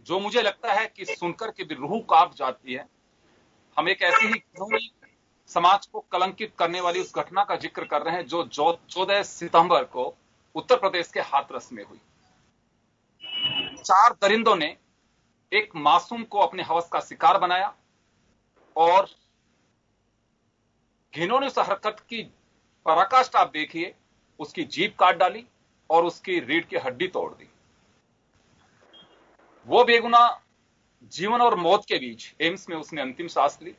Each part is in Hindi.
जो मुझे लगता है कि सुनकर के भी रूह कांप जाती है। हम एक ऐसी ही घिनौनी समाज को कलंकित करने वाली उस घटना का जिक्र कर रहे हैं जो 14 सितंबर को उत्तर प्रदेश के हाथरस में हुई। 4 दरिंदों ने एक मासूम को अपने हवस का शिकार बनाया और घिनौनी उस हरकत की पराकाष्ठा आप देखिए, उसकी जीभ काट डाली और उसकी रीढ़ की हड्डी तोड़ दी। वो बेगुनाह जीवन और मौत के बीच एम्स में उसने अंतिम सांस ली।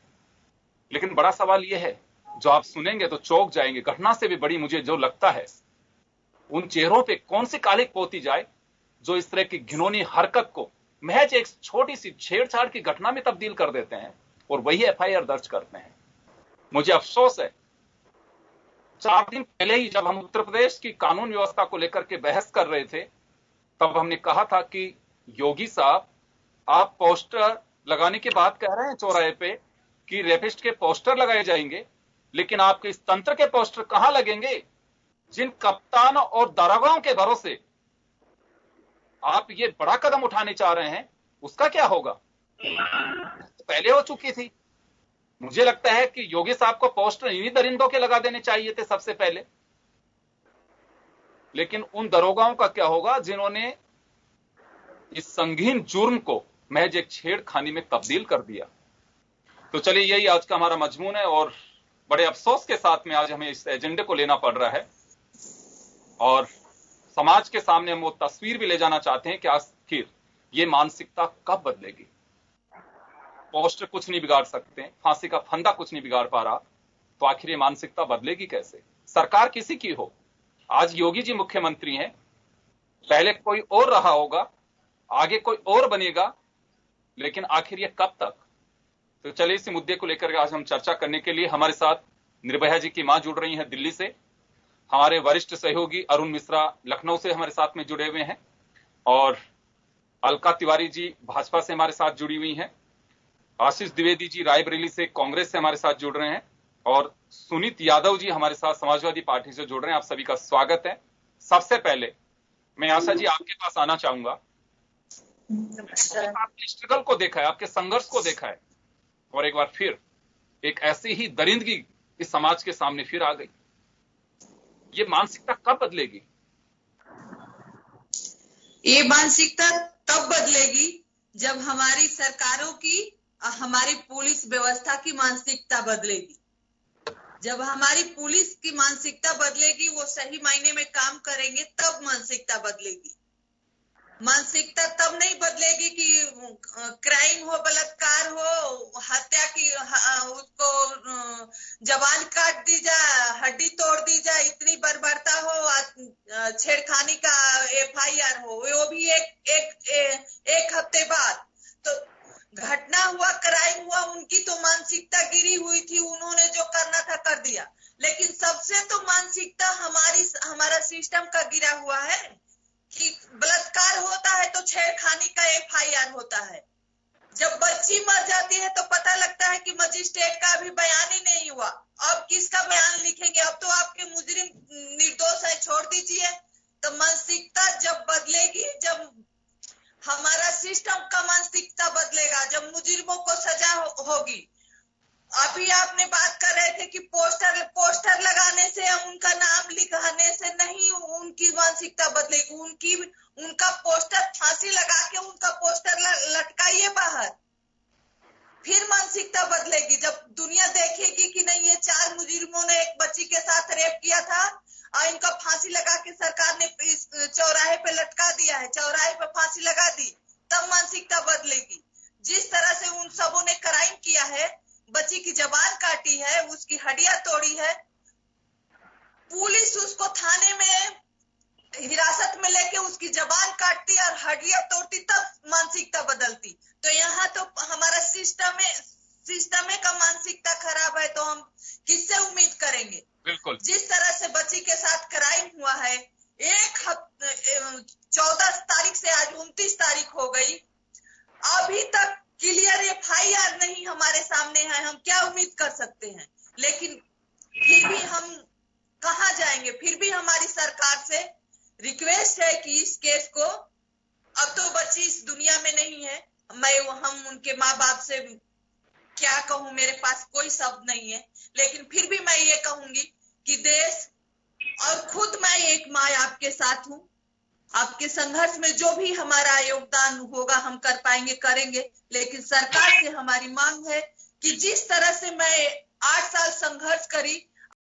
लेकिन बड़ा सवाल यह है, जो आप सुनेंगे तो चौंक जाएंगे, घटना से भी बड़ी मुझे जो लगता है, उन चेहरों पे कौन सी कालिक पोती जाए जो इस तरह की घिनौनी हरकत को महज एक छोटी सी छेड़छाड़ की घटना में तब्दील कर देते हैं और वही एफआईआर दर्ज करते हैं। मुझे अफसोस है, 4 दिन पहले ही जब हम उत्तर प्रदेश की कानून व्यवस्था को लेकर के बहस कर रहे थे, तब हमने कहा था कि योगी साहब, आप पोस्टर लगाने की बात कह रहे हैं चौराहे पे कि रेपिस्ट के पोस्टर लगाए जाएंगे, लेकिन आपके इस तंत्र के पोस्टर कहां लगेंगे जिन कप्तान और दरोगाओं के भरोसे आप ये बड़ा कदम उठाने चाह रहे हैं, उसका क्या होगा? तो पहले हो चुकी थी। मुझे लगता है कि योगी साहब को पोस्टर इन्हीं दरिंदों के लगा देने चाहिए थे सबसे पहले। लेकिन उन दरोगाओं का क्या होगा जिन्होंने इस संगीन जुर्म को महज एक छेड़खानी में तब्दील कर दिया? तो चलिए, यही आज का हमारा मजमून है और बड़े अफसोस के साथ में आज हमें इस एजेंडे को लेना पड़ रहा है और समाज के सामने हम वो तस्वीर भी ले जाना चाहते हैं कि आखिर ये मानसिकता कब बदलेगी। पोस्टर कुछ नहीं बिगाड़ सकते, फांसी का फंदा कुछ नहीं बिगाड़ पा रहा, तो आखिर ये मानसिकता बदलेगी कैसे? सरकार किसी की हो, आज योगी जी मुख्यमंत्री हैं, पहले कोई और रहा होगा, आगे कोई और बनेगा, लेकिन आखिर ये कब तक? तो चलिए, इसी मुद्दे को लेकर आज हम चर्चा करने के लिए हमारे साथ निर्भया जी की मां जुड़ रही हैं दिल्ली से, हमारे वरिष्ठ सहयोगी अरुण मिश्रा लखनऊ से हमारे साथ में जुड़े हुए हैं और अलका तिवारी जी भाजपा से हमारे साथ जुड़ी हुई हैं, आशीष द्विवेदी जी रायबरेली से कांग्रेस से हमारे साथ जुड़ रहे हैं और सुनीत यादव जी हमारे साथ समाजवादी पार्टी से जुड़ रहे हैं। आप सभी का स्वागत है। सबसे पहले मैं आशा जी आपके पास आना चाहूंगा। आपने स्ट्रगल को देखा है, आपके संघर्ष को देखा है और एक बार फिर एक ऐसी ही दरिंदगी इस समाज के सामने फिर आ गई। ये मानसिकता कब बदलेगी? ये मानसिकता तब बदलेगी जब हमारी सरकारों की, हमारी पुलिस व्यवस्था की मानसिकता बदलेगी। जब हमारी पुलिस की मानसिकता बदलेगी, वो सही मायने में काम करेंगे, तब मानसिकता बदलेगी। मानसिकता तब नहीं बदलेगी कि क्राइम हो, बलात्कार हो, हत्या की, उसको जबान काट दी जाए, हड्डी तोड़ दी जाए, इतनी बर्बरता हो, छेड़खानी का एफआईआर हो, वो भी एक हफ्ते बाद। तो घटना हुआ, क्राइम हुआ, उनकी तो मानसिकता गिरी हुई थी, उन्होंने जो करना था कर दिया। लेकिन सबसे तो मानसिकता हमारा सिस्टम का गिरा हुआ है कि बलात्कार होता है तो छेड़खानी का एफआईआर होता है। जब बच्ची मर जाती है तो पता लगता है कि मजिस्ट्रेट का अभी बयान ही नहीं हुआ, अब किसका बयान लिखेंगे, अब तो आपके मुजरिम निर्दोष है, छोड़ दीजिए। तो मानसिकता जब बदलेगी, जब हमारा सिस्टम का मानसिकता बदलेगा, जब मुजरिमों को सजा होगी। अभी आपने बात कर रहे थे कि पोस्टर लगाने से, उनका नाम लिखाने से नहीं उनकी मानसिकता बदलेगी। उनका पोस्टर, फांसी लगा के उनका पोस्टर लटकाइए बाहर, फिर मानसिकता बदलेगी। जब दुनिया देखेगी कि नहीं, ये 4 मुजरिमों ने एक बच्ची के साथ रेप किया था और इनका फांसी लगा के सरकार ने चौराहे पे लटका दिया है, चौराहे पे फांसी लगा दी, तब मानसिकता बदलेगी। जिस तरह से उन सबों ने क्राइम किया है, बच्ची की जबान काटी है, उसकी हड्डियां तोड़ी है, पुलिस उसको थाने में हिरासत में लेके उसकी जबान काटती और हड्डियां तोड़ती, तब मानसिकता बदलती। तो यहाँ तो हमारा सिस्टम का मानसिकता खराब है, तो हम किससे उम्मीद करेंगे? बिल्कुल। जिस तरह से बच्ची के साथ क्राइम हुआ है, 14 तारीख से आज 29 तारीख हो गई, अभी तक क्लियर एफआईआर नहीं हमारे सामने है। हम क्या उम्मीद कर सकते हैं? लेकिन फिर भी हम कहाँ जाएंगे? फिर भी हमारी सरकार से रिक्वेस्ट है कि इस केस को अब तो बच्ची इस दुनिया में नहीं है। हम उनके माँ बाप से क्या कहूं, मेरे पास कोई शब्द नहीं है। लेकिन फिर भी मैं ये कहूंगी कि देश और खुद मैं एक माँ आपके साथ हूँ। आपके संघर्ष में जो भी हमारा योगदान होगा हम कर पाएंगे, करेंगे। लेकिन सरकार से हमारी मांग है कि जिस तरह से मैं 8 साल संघर्ष करी,